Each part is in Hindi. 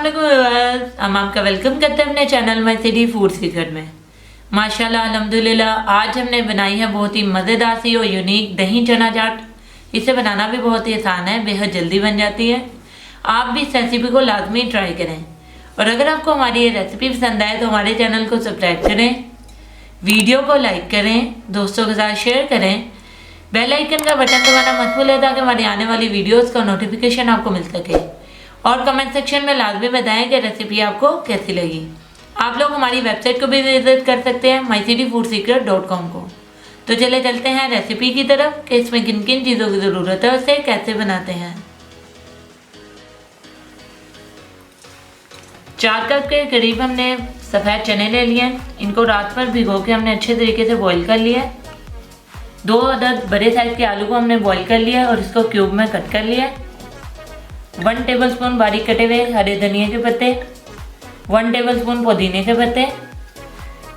व्यूअर्स, हम आपका वेलकम करते हैं अपने channel my city food secret में। माशाल्लाह अल्हम्दुलिल्लाह, आज हमने बनाई है बहुत ही मज़ेदार सी और यूनिक दही चना चाट। इसे बनाना भी बहुत ही आसान है, बेहद जल्दी बन जाती है। आप भी इस रेसिपी को लाजमी ट्राई करें और अगर आपको हमारी ये रेसिपी पसंद आए तो हमारे चैनल को सब्सक्राइब करें, वीडियो को लाइक करें, दोस्तों के साथ शेयर करें, बेल आइकन का बटन दबाना मत भूलें ताकि हमारी आने वाली वीडियोस का नोटिफिकेशन आपको मिल सके। और कमेंट सेक्शन में लाजमी बताएं कि रेसिपी आपको कैसी लगी। आप लोग हमारी वेबसाइट को भी विजिट कर सकते हैं mycityfoodsecret.com को। तो चले चलते हैं रेसिपी की तरफ कि इसमें किन किन चीज़ों की ज़रूरत है, उसे कैसे बनाते हैं। 4 कप के करीब हमने सफ़ेद चने ले लिए हैं। इनको रात भर भिगो के हमने अच्छे तरीके से बॉईल कर लिया है। 2 अदद बड़े साइज के आलू को हमने बॉईल कर लिया और इसको क्यूब में कट कर लिया। 1 टेबलस्पून बारीक कटे हुए हरे धनिया के पत्ते, 1 टेबलस्पून पुदीने के पत्ते,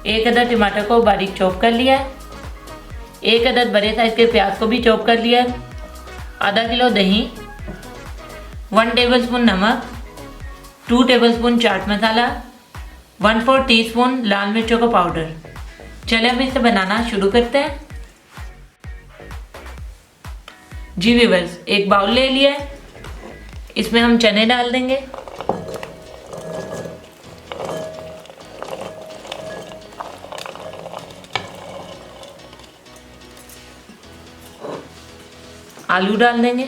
1 अदद टमाटर को बारीक चॉप कर लिया, 1 अदद बड़े साइज के प्याज को भी चॉप कर लिया, आधा किलो दही, 1 टेबलस्पून नमक, 2 टेबलस्पून चाट मसाला, 1/4 टीस्पून लाल मिर्चों का पाउडर। चलिए अब इसे बनाना शुरू करते हैं। जी व्यूअर्स, एक बाउल ले लिया है, इसमें हम चने डाल देंगे। आलू डाल देंगे,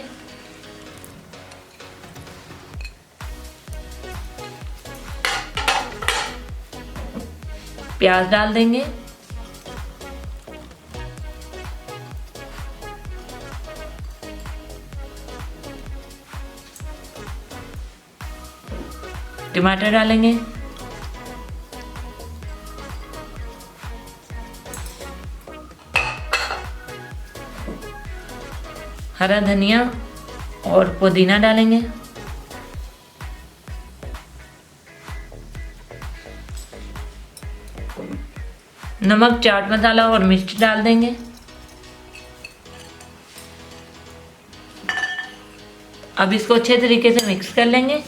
प्याज डाल देंगे, टमाटर डालेंगे, हरा धनिया और पुदीना डालेंगे, नमक, चाट मसाला और मिर्च डाल देंगे। अब इसको अच्छे तरीके से मिक्स कर लेंगे।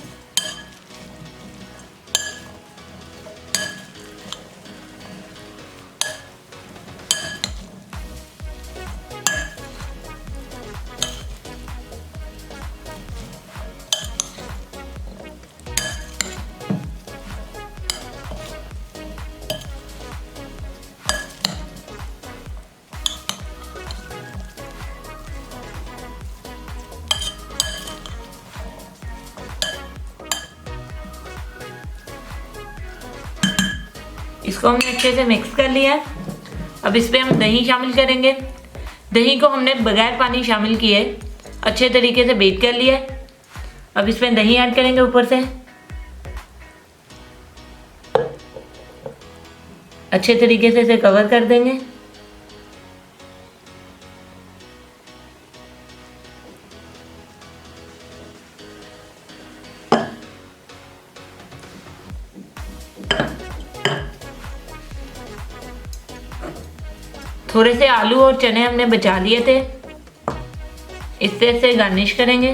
इसको हमने अच्छे से मिक्स कर लिया है। अब इस पर हम दही शामिल करेंगे। दही को हमने बगैर पानी शामिल किए अच्छे तरीके से बीट कर लिया है। अब इसमें दही ऐड करेंगे ऊपर से, अच्छे तरीके से इसे कवर कर देंगे। थोड़े से आलू और चने हमने बचा लिए थे, इससे गार्निश करेंगे।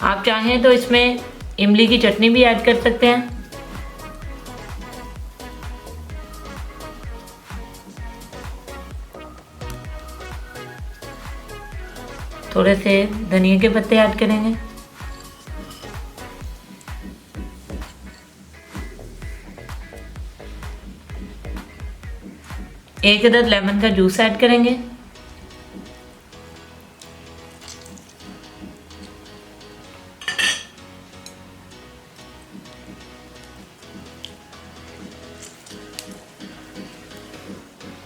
आप चाहें तो इसमें इमली की चटनी भी ऐड कर सकते हैं। थोड़े से धनिया के पत्ते ऐड करेंगे। एक अदद लेमन का जूस ऐड करेंगे।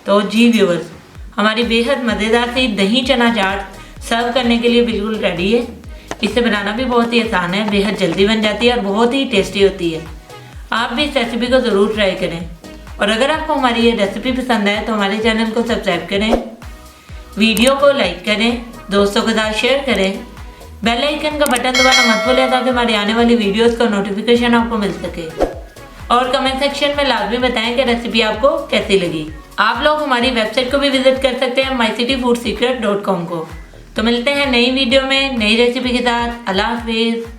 तो जी व्यूअर्स, हमारी बेहद मज़ेदार सी दही चना चाट सर्व करने के लिए बिल्कुल रेडी है। इसे बनाना भी बहुत ही आसान है, बेहद जल्दी बन जाती है और बहुत ही टेस्टी होती है। आप भी इस रेसिपी को ज़रूर ट्राई करें और अगर आपको हमारी ये रेसिपी पसंद आए तो हमारे चैनल को सब्सक्राइब करें, वीडियो को लाइक करें, दोस्तों के साथ शेयर करें, बेल आइकन का बटन दबाना मत भूलें ताकि हमारी आने वाली वीडियोस का नोटिफिकेशन आपको मिल सके। और कमेंट सेक्शन में लाजमी बताएं कि रेसिपी आपको कैसी लगी। आप लोग हमारी वेबसाइट को भी विजिट कर सकते हैं mycityfoodsecret.com को। तो मिलते हैं नई वीडियो में नई रेसिपी के साथ। अल्लाह हाफिज़।